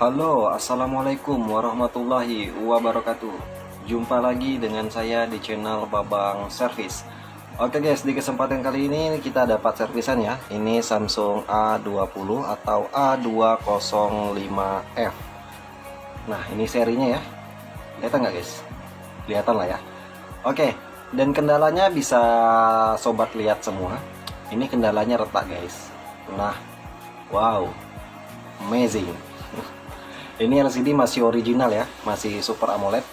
Halo, assalamualaikum warahmatullahi wabarakatuh. Jumpa lagi dengan saya di channel Babang Service. Oke guys, di kesempatan kali ini kita dapat servisan ya. Ini Samsung A20 atau A205F. Nah, ini serinya ya. Kelihatan nggak guys? Kelihatan lah ya. Oke, dan kendalanya bisa sobat lihat semua. Ini kendalanya retak guys. Nah, wow, amazing. Ini LCD masih original ya, masih Super AMOLED.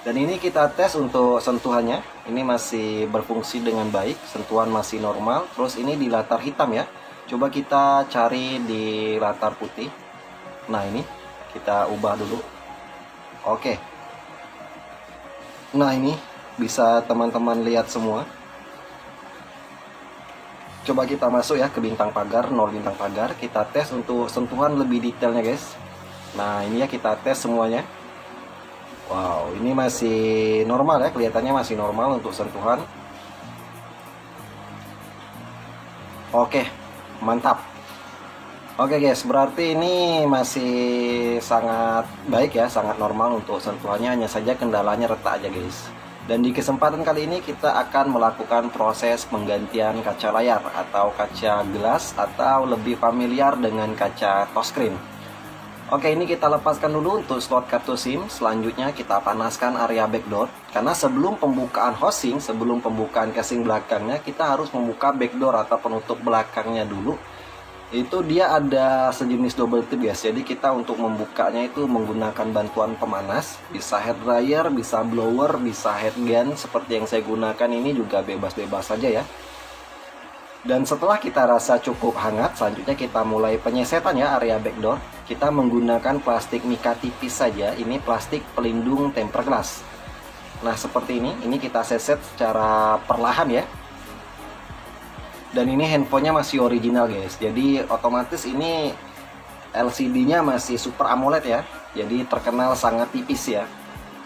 Dan ini kita tes untuk sentuhannya. Ini masih berfungsi dengan baik, sentuhan masih normal. Terus ini di latar hitam ya. Coba kita cari di latar putih. Nah ini, kita ubah dulu. Oke. Nah ini, bisa teman-teman lihat semua. Coba kita masuk ya ke bintang pagar, 0 bintang pagar. Kita tes untuk sentuhan lebih detailnya guys. Nah ini ya kita tes semuanya. Wow, ini masih normal ya, kelihatannya masih normal untuk sentuhan. Oke, mantap. Oke guys, berarti ini masih sangat baik ya, sangat normal untuk sentuhannya. Hanya saja kendalanya retak aja guys. Dan di kesempatan kali ini kita akan melakukan proses penggantian kaca layar atau kaca gelas, atau lebih familiar dengan kaca touchscreen. Oke, ini kita lepaskan dulu untuk slot kartu SIM. Selanjutnya kita panaskan area backdoor. Karena sebelum pembukaan housing, sebelum pembukaan casing belakangnya, kita harus membuka backdoor atau penutup belakangnya dulu. Itu dia ada sejenis double tip guys. Jadi kita untuk membukanya itu menggunakan bantuan pemanas. Bisa hair dryer, bisa blower, bisa head gun. Seperti yang saya gunakan ini juga bebas-bebas saja ya. Dan setelah kita rasa cukup hangat, selanjutnya kita mulai penyesetan ya area backdoor. Kita menggunakan plastik mika tipis saja, ini plastik pelindung tempered glass. Nah seperti ini kita seset secara perlahan ya. Dan ini handphonenya masih original guys, jadi otomatis ini LCD-nya masih Super AMOLED ya. Jadi terkenal sangat tipis ya.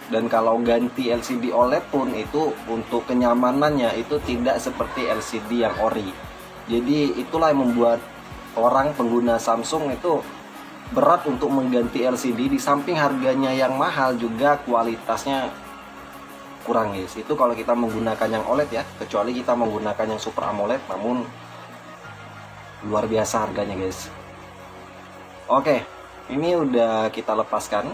Dan kalau ganti LCD OLED pun itu untuk kenyamanannya itu tidak seperti LCD yang ori. Jadi itulah yang membuat orang pengguna Samsung itu berat untuk mengganti LCD. Di samping harganya yang mahal, juga kualitasnya kurang guys. Itu kalau kita menggunakan yang OLED ya. Kecuali kita menggunakan yang Super AMOLED, namun luar biasa harganya guys. Oke, ini udah kita lepaskan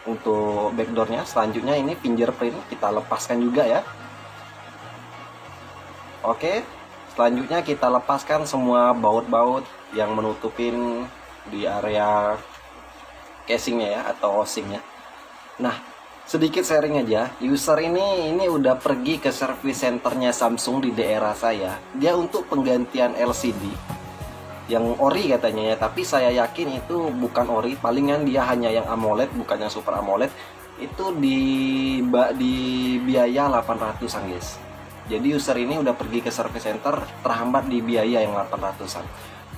untuk backdoornya. Selanjutnya ini fingerprint kita lepaskan juga ya. Oke, selanjutnya kita lepaskan semua baut-baut yang menutupin di area casingnya ya, atau housingnya. Nah, sedikit sharing aja. User ini udah pergi ke service centernya Samsung di daerah saya. Dia untuk penggantian LCD yang ori katanya ya, tapi saya yakin itu bukan ori. Palingan dia hanya yang AMOLED, bukan yang Super AMOLED. Itu di biaya 800-an guys. Jadi user ini udah pergi ke service center, terhambat di biaya yang 800-an.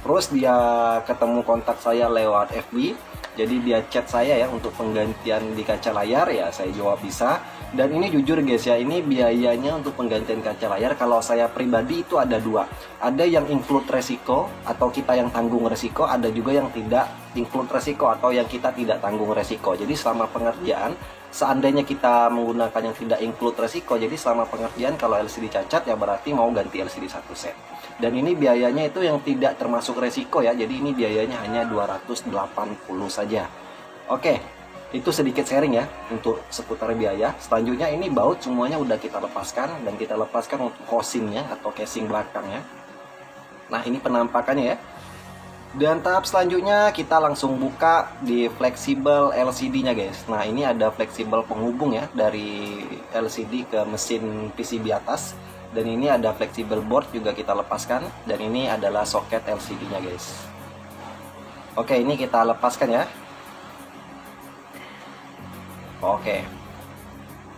Terus dia ketemu kontak saya lewat FB. Jadi dia chat saya ya untuk penggantian di kaca layar ya, saya jawab bisa. Dan ini jujur guys ya, ini biayanya untuk penggantian kaca layar kalau saya pribadi itu ada dua. Ada yang include resiko atau kita yang tanggung resiko, ada juga yang tidak include resiko atau yang kita tidak tanggung resiko. Jadi selama pengerjaan, seandainya kita menggunakan yang tidak include resiko, jadi selama pengerjaan kalau LCD cacat ya berarti mau ganti LCD satu set. Dan ini biayanya itu yang tidak termasuk resiko ya, jadi ini biayanya hanya 280 saja. Oke, itu sedikit sharing ya untuk seputar biaya. Selanjutnya ini baut semuanya udah kita lepaskan, dan kita lepaskan untuk housingnya atau casing belakangnya. Nah ini penampakannya ya. Dan tahap selanjutnya kita langsung buka di fleksibel LCD-nya guys. Nah ini ada fleksibel penghubung ya dari LCD ke mesin PCB atas. Dan ini ada fleksibel board juga kita lepaskan. Dan ini adalah soket LCD-nya guys. Oke, ini kita lepaskan ya. Oke.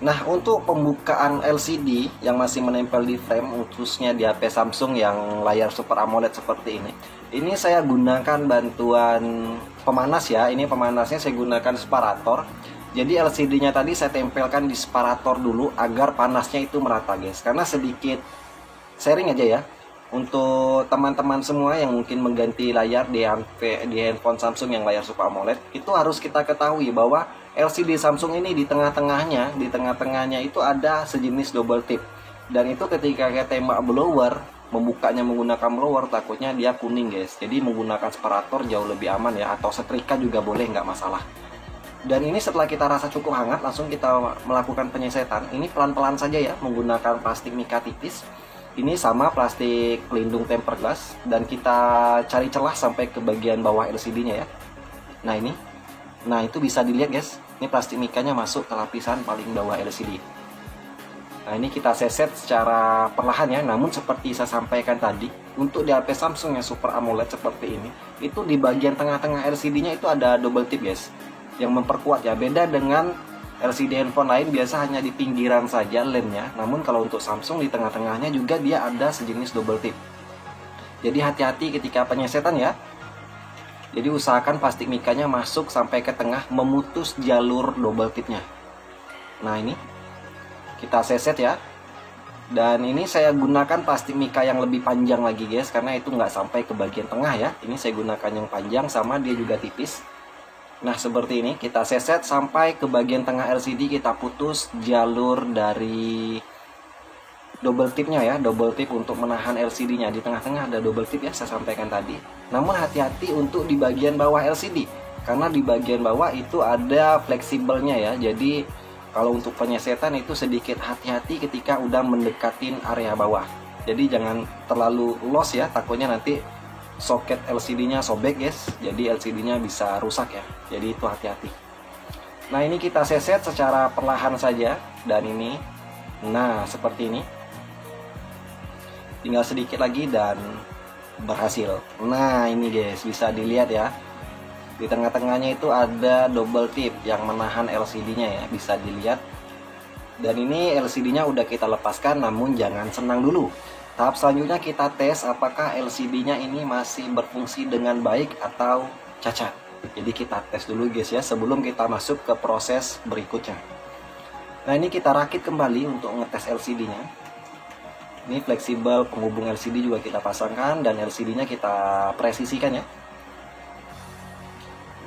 Nah, untuk pembukaan LCD yang masih menempel di frame, khususnya di HP Samsung yang layar Super AMOLED seperti ini saya gunakan bantuan pemanas ya. Ini pemanasnya saya gunakan separator. Jadi LCD-nya tadi saya tempelkan di separator dulu agar panasnya itu merata guys. Karena sedikit sharing aja ya, untuk teman-teman semua yang mungkin mengganti layar di handphone Samsung yang layar Super AMOLED, itu harus kita ketahui bahwa LCD Samsung ini di tengah-tengahnya itu ada sejenis double tip. Dan itu ketika kita tembak blower, membukanya menggunakan blower, takutnya dia kuning guys. Jadi menggunakan separator jauh lebih aman ya, atau setrika juga boleh, nggak masalah. Dan ini setelah kita rasa cukup hangat, langsung kita melakukan penyesetan. Ini pelan-pelan saja ya, menggunakan plastik mika tipis. Ini sama plastik pelindung tempered glass, dan kita cari celah sampai ke bagian bawah LCD-nya ya. Nah ini, nah itu bisa dilihat guys, ini plastik mikanya masuk ke lapisan paling bawah LCD. Nah ini kita seset secara perlahan ya, namun seperti saya sampaikan tadi, untuk di HP Samsung yang Super AMOLED seperti ini, itu di bagian tengah-tengah LCD-nya itu ada double tip guys, yang memperkuat ya. Beda dengan LCD handphone lain, biasa hanya di pinggiran saja lemnya. Namun kalau untuk Samsung di tengah-tengahnya juga dia ada sejenis double tip. Jadi hati-hati ketika penyesetan ya. Jadi usahakan plastik mikanya masuk sampai ke tengah, memutus jalur double tipnya. Nah ini kita seset ya. Dan ini saya gunakan plastik mika yang lebih panjang lagi guys, karena itu nggak sampai ke bagian tengah ya. Ini saya gunakan yang panjang, sama dia juga tipis. Nah seperti ini, kita seset sampai ke bagian tengah LCD, kita putus jalur dari double tipnya ya, double tip untuk menahan LCD-nya. Di tengah-tengah ada double tip ya, saya sampaikan tadi. Namun hati-hati untuk di bagian bawah LCD, karena di bagian bawah itu ada fleksibelnya ya. Jadi kalau untuk penyesetan itu sedikit hati-hati ketika udah mendekatin area bawah. Jadi jangan terlalu los ya, takutnya nanti soket LCD-nya sobek guys, jadi LCD-nya bisa rusak ya. Jadi itu hati-hati. Nah ini kita seset secara perlahan saja, dan ini, nah seperti ini. Tinggal sedikit lagi dan berhasil. Nah ini guys, bisa dilihat ya. Di tengah-tengahnya itu ada double tip yang menahan LCD-nya ya, bisa dilihat. Dan ini LCD-nya udah kita lepaskan, namun jangan senang dulu. Tahap selanjutnya kita tes apakah LCD-nya ini masih berfungsi dengan baik atau cacat. Jadi kita tes dulu guys ya, sebelum kita masuk ke proses berikutnya. Nah ini kita rakit kembali untuk ngetes LCD-nya. Ini fleksibel penghubung LCD juga kita pasangkan, dan LCD-nya kita presisikan ya.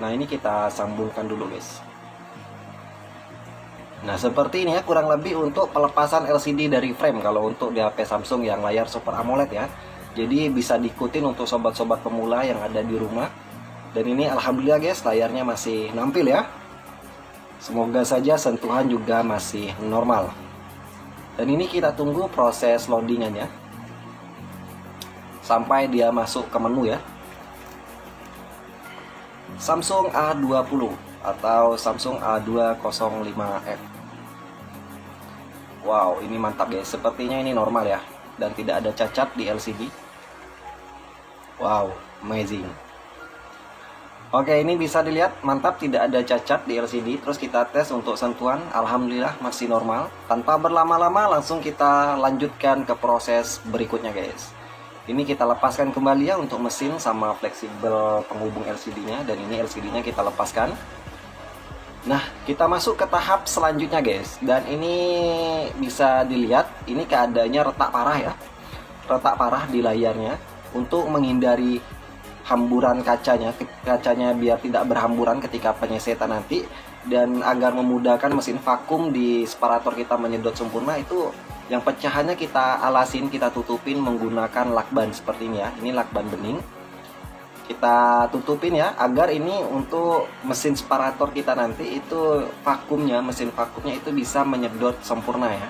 Nah ini kita sambungkan dulu guys. Nah seperti ini ya kurang lebih untuk pelepasan LCD dari frame kalau untuk di HP Samsung yang layar Super AMOLED ya. Jadi bisa diikutin untuk sobat-sobat pemula yang ada di rumah. Dan ini alhamdulillah guys, layarnya masih nampil ya. Semoga saja sentuhan juga masih normal. Dan ini kita tunggu proses loadingannya sampai dia masuk ke menu ya. Samsung A20 atau Samsung A205F. Wow, ini mantap guys. Sepertinya ini normal ya, dan tidak ada cacat di LCD. Wow, amazing. Oke, ini bisa dilihat mantap, tidak ada cacat di LCD. Terus kita tes untuk sentuhan, alhamdulillah masih normal. Tanpa berlama-lama langsung kita lanjutkan ke proses berikutnya guys. Ini kita lepaskan kembali ya untuk mesin sama fleksibel penghubung LCD-nya. Dan ini LCD-nya kita lepaskan. Nah, kita masuk ke tahap selanjutnya guys. Dan ini bisa dilihat, ini keadaannya retak parah ya. Retak parah di layarnya. Untuk menghindari hamburan kacanya biar tidak berhamburan ketika penyesetan nanti. Dan agar memudahkan mesin vakum di separator kita menyedot sempurna, itu yang pecahannya kita alasin, kita tutupin menggunakan lakban seperti ini ya. Ini lakban bening. Kita tutupin ya, agar ini untuk mesin separator kita nanti itu vakumnya, mesin vakumnya itu bisa menyedot sempurna ya.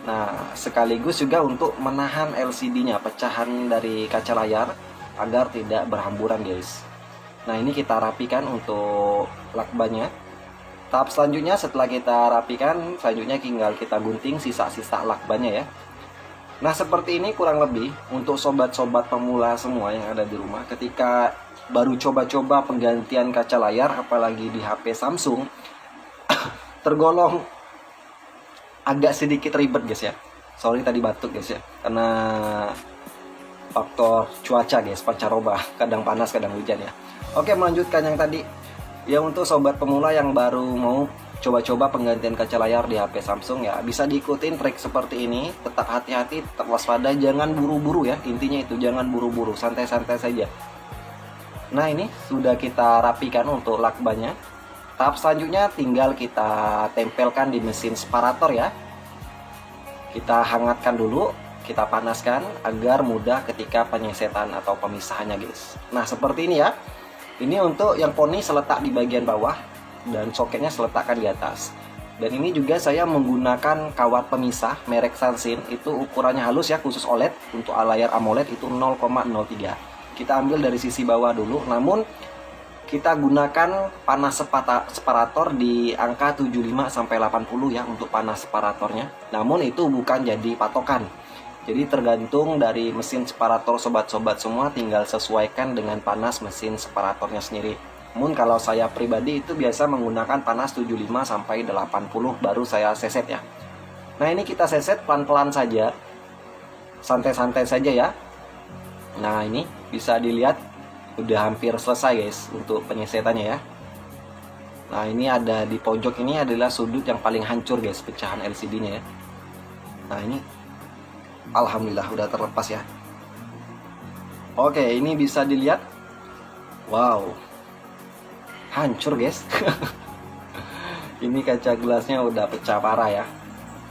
Nah, sekaligus juga untuk menahan LCD-nya, pecahan dari kaca layar, agar tidak berhamburan guys. Nah, ini kita rapikan untuk lakbannya. Tahap selanjutnya setelah kita rapikan, selanjutnya tinggal kita gunting sisa-sisa lakbannya ya. Nah seperti ini kurang lebih untuk sobat-sobat pemula semua yang ada di rumah. Ketika baru coba-coba penggantian kaca layar, apalagi di HP Samsung, tergolong agak sedikit ribet guys ya. Sorry tadi batuk guys ya, karena faktor cuaca guys, pancaroba, kadang panas kadang hujan ya. Oke, melanjutkan yang tadi ya, untuk sobat pemula yang baru mau coba-coba penggantian kaca layar di HP Samsung ya, bisa diikutin trik seperti ini. Tetap hati-hati, tetap waspada, jangan buru-buru ya. Intinya itu, jangan buru-buru, santai-santai saja. Nah, ini sudah kita rapikan untuk lakbannya. Tahap selanjutnya tinggal kita tempelkan di mesin separator ya. Kita hangatkan dulu, kita panaskan agar mudah ketika penyesetan atau pemisahannya guys. Nah, seperti ini ya. Ini untuk yang poni seletak di bagian bawah dan soketnya seletakkan di atas. Dan ini juga saya menggunakan kawat pemisah merek Sansin, itu ukurannya halus ya, khusus OLED. Untuk layar AMOLED itu 0,03. Kita ambil dari sisi bawah dulu, namun kita gunakan panas separator di angka 75 sampai 80 ya untuk panas separatornya. Namun itu bukan jadi patokan. Jadi tergantung dari mesin separator sobat-sobat semua, tinggal sesuaikan dengan panas mesin separatornya sendiri. Namun kalau saya pribadi itu biasa menggunakan panas 75 sampai 80 baru saya seset ya. Nah, ini kita seset pelan-pelan saja. Santai-santai saja ya. Nah, ini bisa dilihat udah hampir selesai guys untuk penyesetannya ya. Nah, ini ada di pojok ini adalah sudut yang paling hancur guys, pecahan LCD-nya ya. Nah, ini alhamdulillah udah terlepas ya. Oke, ini bisa dilihat. Wow, hancur guys. Ini kaca gelasnya udah pecah parah ya.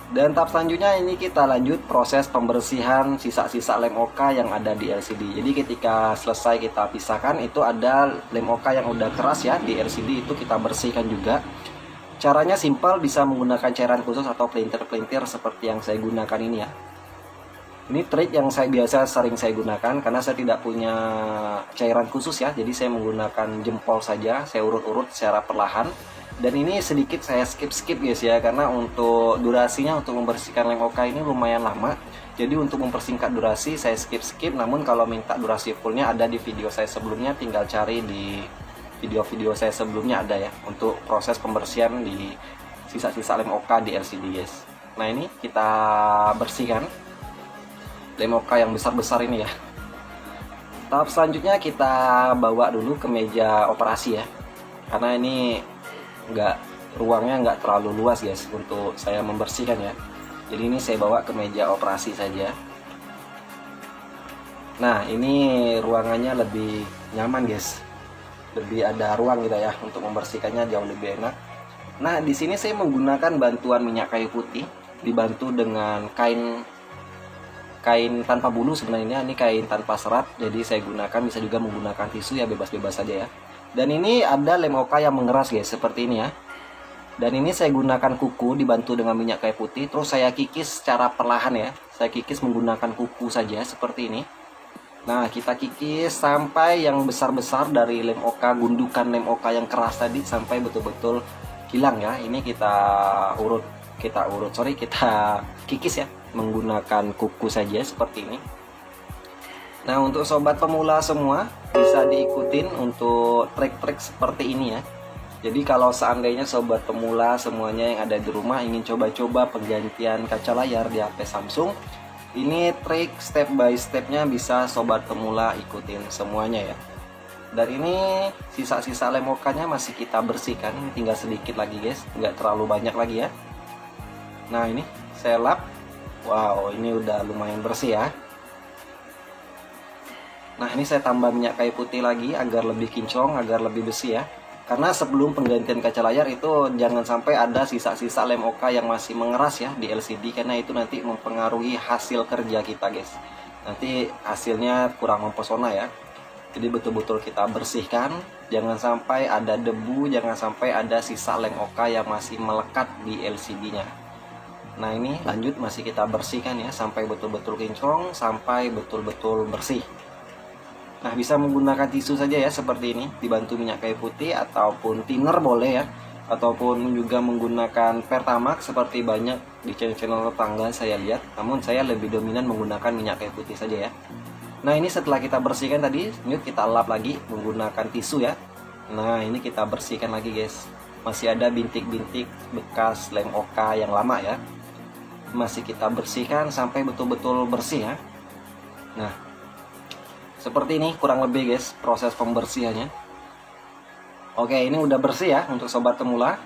Dan tahap selanjutnya ini kita lanjut proses pembersihan sisa-sisa lem oka yang ada di LCD. Jadi ketika selesai kita pisahkan, itu ada lem oka yang udah keras ya di LCD, itu kita bersihkan juga. Caranya simpel, bisa menggunakan cairan khusus atau pelintir-pelintir seperti yang saya gunakan ini ya. Ini trik yang sering saya gunakan karena saya tidak punya cairan khusus ya. Jadi saya menggunakan jempol saja, saya urut-urut secara perlahan. Dan ini sedikit saya skip guys ya, karena untuk durasinya untuk membersihkan lem oka ini lumayan lama. Jadi untuk mempersingkat durasi saya skip. Namun kalau minta durasi fullnya ada di video saya sebelumnya, tinggal cari di video-video saya sebelumnya ada ya, untuk proses pembersihan di sisa-sisa lem oka di LCD guys. Nah, ini kita bersihkan lem oka yang besar-besar ini ya. Tahap selanjutnya kita bawa dulu ke meja operasi ya, karena ini ruangnya nggak terlalu luas guys untuk saya membersihkan ya. Jadi ini saya bawa ke meja operasi saja. Nah, ini ruangannya lebih nyaman guys, lebih ada ruang gitu ya, untuk membersihkannya jauh lebih enak. Nah, di sini saya menggunakan bantuan minyak kayu putih, dibantu dengan kain tanpa bulu sebenarnya. Ini kain tanpa serat, jadi saya gunakan, bisa juga menggunakan tisu ya, bebas-bebas saja ya. Dan ini ada lem oka yang mengeras guys, seperti ini ya. Dan ini saya gunakan kuku dibantu dengan minyak kayu putih, terus saya kikis secara perlahan ya. Saya kikis menggunakan kuku saja seperti ini. Nah, kita kikis sampai yang besar-besar dari lem oka, gundukan lem oka yang keras tadi, sampai betul-betul hilang ya. Ini kita kikis ya menggunakan kuku saja seperti ini. Nah, untuk sobat pemula semua bisa diikutin untuk trik-trik seperti ini ya. Jadi kalau seandainya sobat pemula semuanya yang ada di rumah ingin coba-coba penggantian kaca layar di HP Samsung, ini trik step by stepnya bisa sobat pemula ikutin semuanya ya. Dan ini sisa-sisa lem okanya masih kita bersihkan, ini tinggal sedikit lagi guys, nggak terlalu banyak lagi ya. Nah, ini saya lap. Wow, ini udah lumayan bersih ya. Nah, ini saya tambah minyak kayu putih lagi agar lebih kinclong, agar lebih bersih ya. Karena sebelum penggantian kaca layar itu jangan sampai ada sisa-sisa lem oka yang masih mengeras ya di LCD, karena itu nanti mempengaruhi hasil kerja kita guys. Nanti hasilnya kurang mempesona ya. Jadi betul-betul kita bersihkan, jangan sampai ada debu, jangan sampai ada sisa lem oka yang masih melekat di LCD-nya. Nah, ini lanjut masih kita bersihkan ya sampai betul-betul kinclong, sampai betul-betul bersih. Nah, bisa menggunakan tisu saja ya seperti ini, dibantu minyak kayu putih ataupun thinner boleh ya, ataupun juga menggunakan Pertamax seperti banyak di channel tetangga saya lihat. Namun saya lebih dominan menggunakan minyak kayu putih saja ya. Nah, ini setelah kita bersihkan tadi, yuk kita lap lagi menggunakan tisu ya. Nah, ini kita bersihkan lagi guys. Masih ada bintik-bintik bekas lem oka yang lama ya. Masih kita bersihkan sampai betul-betul bersih ya. Nah, seperti ini kurang lebih guys proses pembersihannya. Oke, ini udah bersih ya untuk sobat pemula.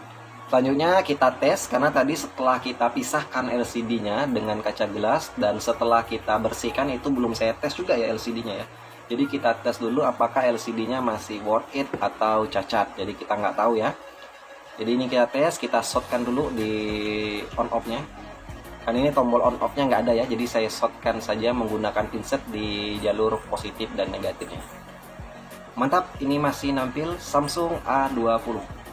Selanjutnya kita tes, karena tadi setelah kita pisahkan LCD-nya dengan kaca gelas dan setelah kita bersihkan itu belum saya tes juga ya LCD-nya ya. Jadi kita tes dulu apakah LCD-nya masih worth it atau cacat. Jadi kita nggak tahu ya. Jadi ini kita tes, kita shotkan dulu di on off-nya. Kan ini tombol on off-nya nggak ada ya, jadi saya shotkan saja menggunakan pinset di jalur positif dan negatifnya. Mantap, ini masih nampil Samsung A20.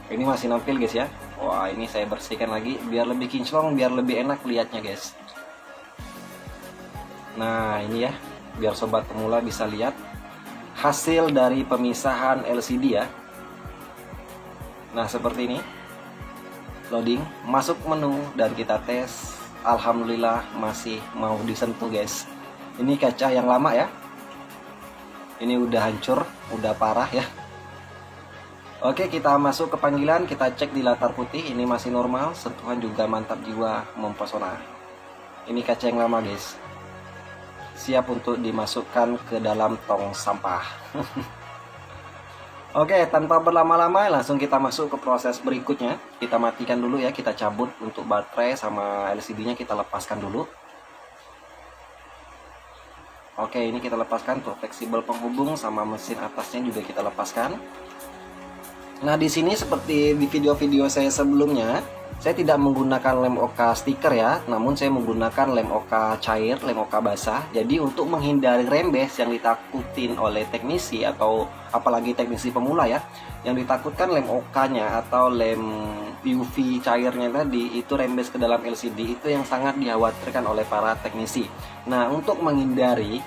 Ini masih nampil guys ya. Wah, ini saya bersihkan lagi biar lebih kinclong, biar lebih enak lihatnya guys. Nah ini ya, biar sobat pemula bisa lihat hasil dari pemisahan LCD ya. Nah seperti ini. Loading, masuk menu dan kita tes. Alhamdulillah masih mau disentuh guys. Ini kaca yang lama ya. Ini udah hancur, udah parah ya. Oke, kita masuk ke panggilan, kita cek di latar putih, ini masih normal, sentuhan juga mantap jiwa, mempesona. Ini kaca yang lama guys. Siap untuk dimasukkan ke dalam tong sampah. Oke, tanpa berlama-lama langsung kita masuk ke proses berikutnya. Kita matikan dulu ya, kita cabut untuk baterai sama LCD-nya kita lepaskan dulu. Oke, ini kita lepaskan tuh fleksibel penghubung sama mesin atasnya juga kita lepaskan. Nah, di sini seperti di video-video saya sebelumnya, saya tidak menggunakan lem oka stiker ya, namun saya menggunakan lem oka cair, lem oka basah. Jadi untuk menghindari rembes yang ditakutin oleh teknisi atau apalagi teknisi pemula ya, yang ditakutkan lem okanya atau lem UV cairnya tadi itu rembes ke dalam LCD, itu yang sangat dikhawatirkan oleh para teknisi. Nah, untuk menghindari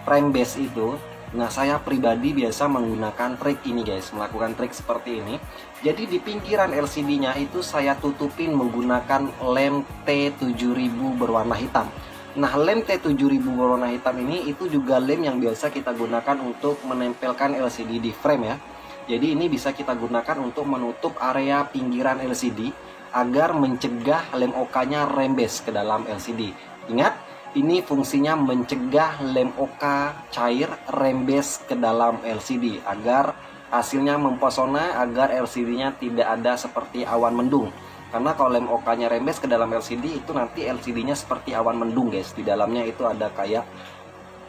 rembes itu, nah saya pribadi biasa menggunakan trik ini guys, melakukan trik seperti ini. Jadi di pinggiran LCD-nya itu saya tutupin menggunakan lem T7000 berwarna hitam. Nah, lem T7000 berwarna hitam ini itu juga lem yang biasa kita gunakan untuk menempelkan LCD di frame ya. Jadi ini bisa kita gunakan untuk menutup area pinggiran LCD agar mencegah lem OK-nya rembes ke dalam LCD. Ingat, ini fungsinya mencegah lem OK cair rembes ke dalam LCD agar hasilnya mempesona, agar LCD-nya tidak ada seperti awan mendung. Karena kalau lem OK-nya rembes ke dalam LCD itu nanti LCD-nya seperti awan mendung guys. Di dalamnya itu ada kayak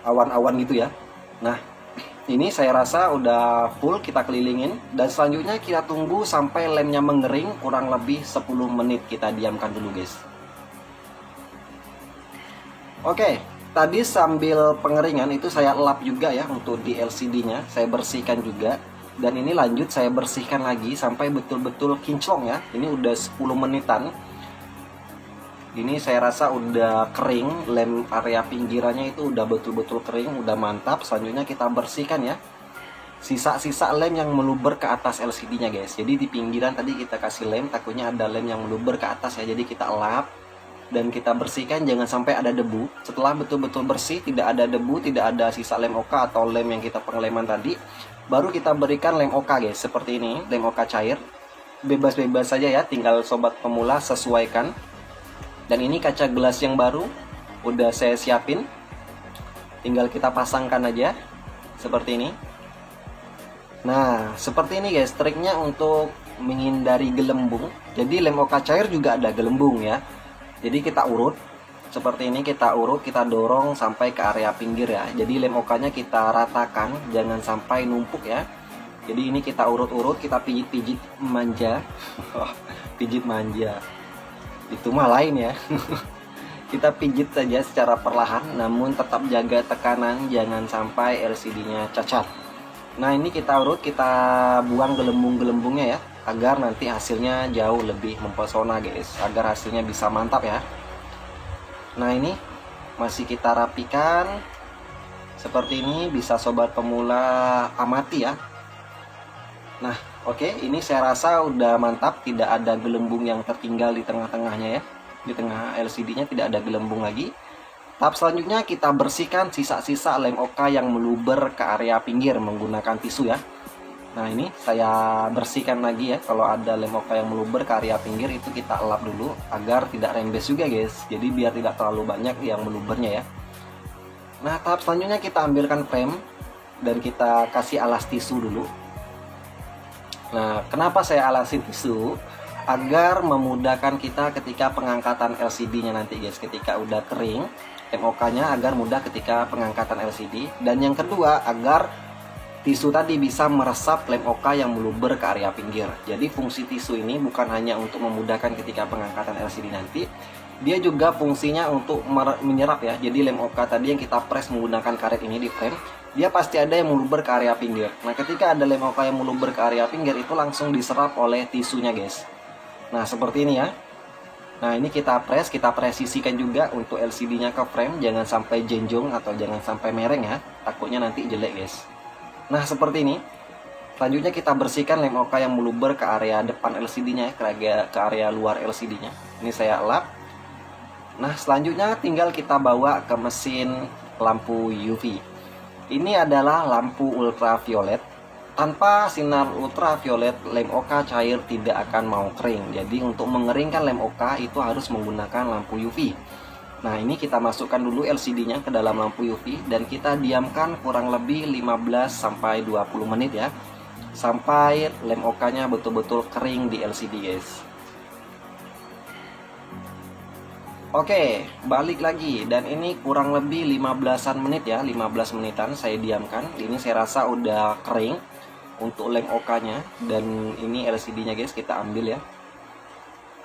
awan-awan gitu ya. Nah, ini saya rasa udah full, kita kelilingin dan selanjutnya kita tunggu sampai lemnya mengering, kurang lebih 10 menit kita diamkan dulu guys. Oke, tadi sambil pengeringan itu saya lap juga ya untuk di LCD-nya, saya bersihkan juga. Dan ini lanjut saya bersihkan lagi sampai betul-betul kinclong ya. Ini udah 10 menitan. Ini saya rasa udah kering, lem area pinggirannya itu udah betul-betul kering, udah mantap. Selanjutnya kita bersihkan ya sisa-sisa lem yang meluber ke atas LCD-nya guys. Jadi di pinggiran tadi kita kasih lem, takutnya ada lem yang meluber ke atas ya. Jadi kita lap dan kita bersihkan, jangan sampai ada debu. Setelah betul-betul bersih, tidak ada debu, tidak ada sisa lem OK atau lem yang kita pengeleman tadi, baru kita berikan lem OK guys, seperti ini, lem OK cair. Bebas-bebas saja ya, tinggal sobat pemula sesuaikan. Dan ini kaca gelas yang baru, udah saya siapin, tinggal kita pasangkan aja, seperti ini. Nah, seperti ini guys, triknya untuk menghindari gelembung. Jadi lem OK cair juga ada gelembung ya. Jadi kita urut seperti ini, kita urut, kita dorong sampai ke area pinggir ya. Jadi lem OK-nya kita ratakan, jangan sampai numpuk ya. Jadi ini kita urut-urut, kita pijit-pijit manja. Pijit manja. Itu mah lain ya. Kita pijit saja secara perlahan, namun tetap jaga tekanan, jangan sampai LCD-nya cacat. Nah, ini kita urut, kita buang gelembung-gelembungnya ya, agar nanti hasilnya jauh lebih mempesona guys, agar hasilnya bisa mantap ya. Nah, ini masih kita rapikan seperti ini, bisa sobat pemula amati ya. Nah, oke, ini saya rasa udah mantap, tidak ada gelembung yang tertinggal di tengah-tengahnya ya. Di tengah LCD-nya tidak ada gelembung lagi. Tahap selanjutnya kita bersihkan sisa-sisa lem OK yang meluber ke area pinggir menggunakan tisu ya. Nah, ini saya bersihkan lagi ya. Kalau ada lem OK yang meluber ke area pinggir itu kita lap dulu agar tidak rembes juga guys. Jadi biar tidak terlalu banyak yang melubernya ya. Nah, tahap selanjutnya kita ambilkan frame dan kita kasih alas tisu dulu. Nah, kenapa saya alasin tisu? Agar memudahkan kita ketika pengangkatan LCD-nya nanti guys, ketika udah kering MOK-nya, agar mudah ketika pengangkatan LCD. Dan yang kedua, agar tisu tadi bisa meresap lem OK yang meluber ke area pinggir. Jadi fungsi tisu ini bukan hanya untuk memudahkan ketika pengangkatan LCD nanti, dia juga fungsinya untuk menyerap ya. Jadi lem OK tadi yang kita press menggunakan karet ini di frame, dia pasti ada yang meluber ke area pinggir. Nah, ketika ada lem OK yang meluber ke area pinggir, itu langsung diserap oleh tisunya guys. Nah, seperti ini ya. Nah, ini kita presisikan juga untuk LCD-nya ke frame, jangan sampai jenjong atau jangan sampai mereng ya, takutnya nanti jelek guys. Nah, seperti ini. Selanjutnya kita bersihkan lem OK yang meluber ke area depan LCD-nya, ke area luar LCD-nya. Ini saya lap. Nah, selanjutnya tinggal kita bawa ke mesin lampu UV. Ini adalah lampu ultraviolet. Tanpa sinar ultraviolet, lem OK cair tidak akan mau kering. Jadi untuk mengeringkan lem OK itu harus menggunakan lampu UV. Nah, ini kita masukkan dulu LCD-nya ke dalam lampu UV dan kita diamkan kurang lebih 15-20 menit ya. Sampai lem OK-nya betul-betul kering di LCD guys. Oke, balik lagi, dan ini kurang lebih 15-an menit ya, 15 menitan saya diamkan. Ini saya rasa udah kering untuk lem OK-nya, dan ini LCD-nya guys, kita ambil ya.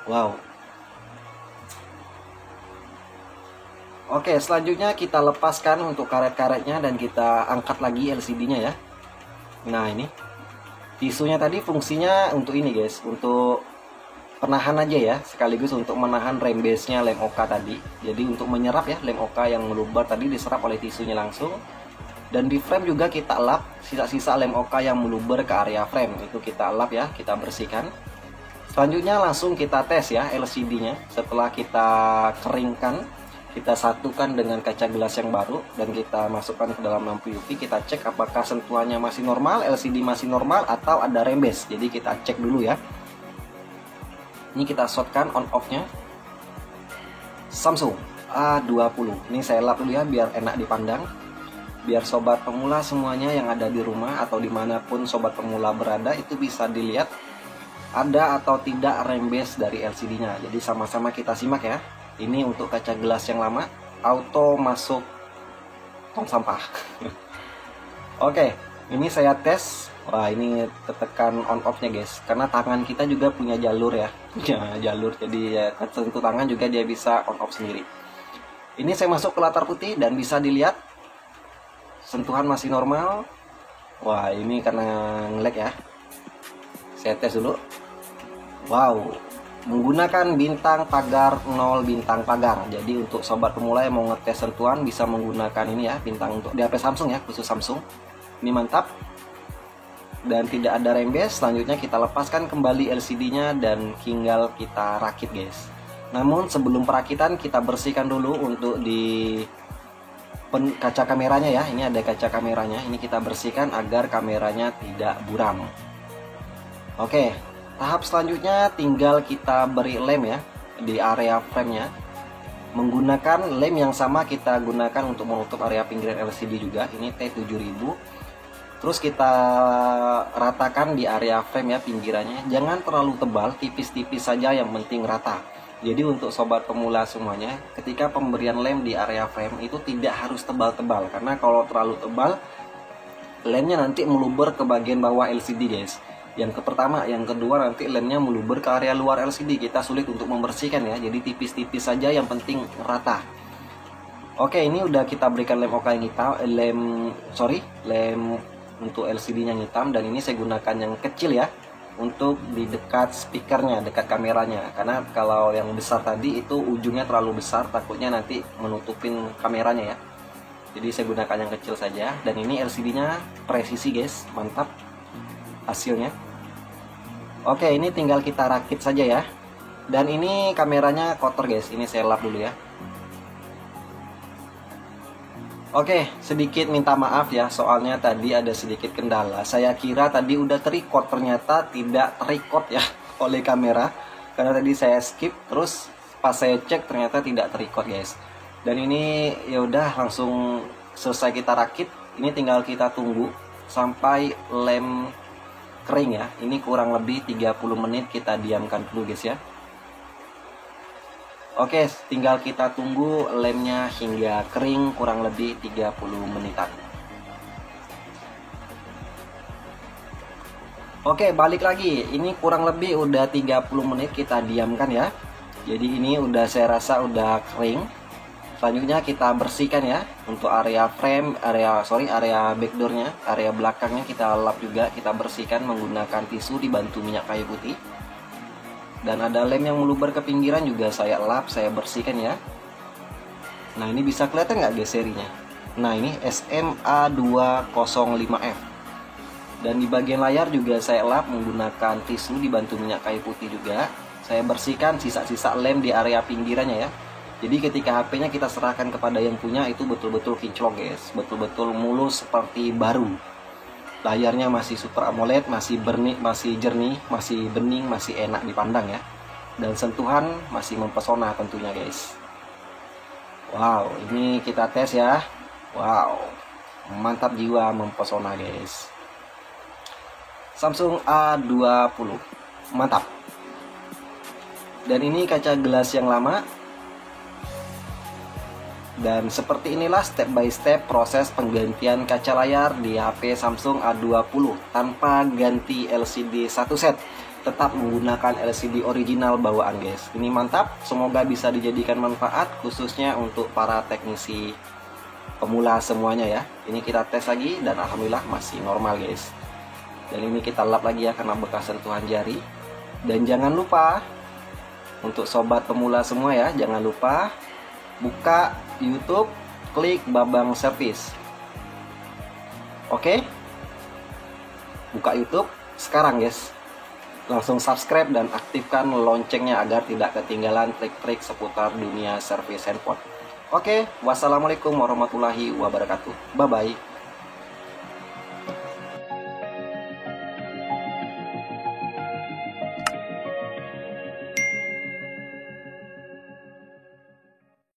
Wow. Oke, selanjutnya kita lepaskan untuk karet-karetnya dan kita angkat lagi LCD-nya ya. Nah, ini tisunya tadi fungsinya untuk ini guys, untuk penahan aja ya, sekaligus untuk menahan rembesnya lem OK tadi. Jadi untuk menyerap ya lem OK yang meluber tadi diserap oleh tisunya langsung. Dan di frame juga kita lap sisa-sisa lem OK yang meluber ke area frame, itu kita lap ya, kita bersihkan. Selanjutnya langsung kita tes ya LCD-nya. Setelah kita keringkan, kita satukan dengan kaca gelas yang baru dan kita masukkan ke dalam lampu UV. Kita cek apakah sentuhannya masih normal, LCD masih normal atau ada rembes. Jadi kita cek dulu ya. Ini kita shotkan on off-nya. Samsung A20. Ini saya lap dulu ya biar enak dipandang. Biar sobat pemula semuanya yang ada di rumah atau dimanapun sobat pemula berada itu bisa dilihat ada atau tidak rembes dari LCD-nya. Jadi sama-sama kita simak ya. Ini untuk kaca gelas yang lama, auto masuk tong sampah. Oke, ini saya tes. Wah, ini tekan on off-nya guys. Karena tangan kita juga punya jalur ya. Punya jalur, jadi ya tersentuh tangan juga dia bisa on off sendiri. Ini saya masuk ke latar putih dan bisa dilihat sentuhan masih normal. Wah, ini karena nge-lag ya. Saya tes dulu. Wow, menggunakan bintang pagar 0 bintang pagar. Jadi untuk sobat pemula yang mau ngetes sentuhan bisa menggunakan ini ya, bintang untuk di HP Samsung ya, khusus Samsung. Ini mantap. Dan tidak ada rembes. Selanjutnya kita lepaskan kembali LCD-nya dan tinggal kita rakit guys. Namun sebelum perakitan kita bersihkan dulu untuk di kaca kameranya ya. Ini ada kaca kameranya, ini kita bersihkan agar kameranya tidak buram. Oke, tahap selanjutnya tinggal kita beri lem ya di area frame-nya. Menggunakan lem yang sama kita gunakan untuk menutup area pinggiran LCD juga. Ini T7000. Terus kita ratakan di area frame ya pinggirannya. Jangan terlalu tebal, tipis-tipis saja, yang penting rata. Jadi untuk sobat pemula semuanya, ketika pemberian lem di area frame itu tidak harus tebal-tebal. Karena kalau terlalu tebal, lemnya nanti meluber ke bagian bawah LCD guys. Yang pertama, yang kedua nanti lemnya meluber ke area luar LCD. Kita sulit untuk membersihkan ya. Jadi tipis-tipis saja, yang penting rata. Oke, ini udah kita berikan lem OK yang hitam, lem untuk LCD-nya hitam, dan ini saya gunakan yang kecil ya untuk di dekat speakernya, dekat kameranya. Karena kalau yang besar tadi itu ujungnya terlalu besar, takutnya nanti menutupin kameranya ya. Jadi saya gunakan yang kecil saja. Dan ini LCD-nya presisi guys, mantap hasilnya. Oke, ini tinggal kita rakit saja ya. Dan ini kameranya kotor guys, ini saya lap dulu ya. Oke, sedikit minta maaf ya, soalnya tadi ada sedikit kendala. Saya kira tadi udah terrecord, ternyata tidak terrecord ya oleh kamera. Karena tadi saya skip, terus pas saya cek ternyata tidak terrecord guys. Dan ini ya udah langsung selesai kita rakit. Ini tinggal kita tunggu sampai lem kering ya. Ini kurang lebih 30 menit kita diamkan dulu guys ya. Oke, tinggal kita tunggu lemnya hingga kering kurang lebih 30 menitan. Oke, balik lagi. Ini kurang lebih udah 30 menit kita diamkan ya. Jadi ini udah, saya rasa udah kering. Selanjutnya kita bersihkan ya. Untuk area frame, area backdoornya, area belakangnya kita lap juga. Kita bersihkan menggunakan tisu dibantu minyak kayu putih. Dan ada lem yang meluber ke pinggiran juga saya lap, saya bersihkan ya. Nah ini bisa kelihatan nggak guys serinya? Nah ini SMA205F. Dan di bagian layar juga saya lap menggunakan tisu dibantu minyak kayu putih juga. Saya bersihkan sisa-sisa lem di area pinggirannya ya. Jadi ketika HP-nya kita serahkan kepada yang punya, itu betul-betul kinclong guys. Betul-betul mulus seperti baru. Layarnya masih Super AMOLED, masih jernih, masih bening, masih enak dipandang ya. Dan sentuhan masih mempesona tentunya guys. Wow, ini kita tes ya. Wow, mantap jiwa, mempesona guys. Samsung A20, mantap. Dan ini kaca gelas yang lama. Dan seperti inilah step by step proses penggantian kaca layar di HP Samsung A20 tanpa ganti LCD satu set, tetap menggunakan LCD original bawaan guys. Ini mantap, semoga bisa dijadikan manfaat khususnya untuk para teknisi pemula semuanya ya. Ini kita tes lagi dan alhamdulillah masih normal guys. Dan ini kita lap lagi ya karena bekas sentuhan jari. Dan jangan lupa untuk sobat pemula semua ya, jangan lupa buka YouTube, klik Babang Service. Oke? Buka YouTube sekarang guys. Langsung subscribe dan aktifkan loncengnya agar tidak ketinggalan trik-trik seputar dunia servis handphone. Oke, wassalamualaikum warahmatullahi wabarakatuh. Bye bye.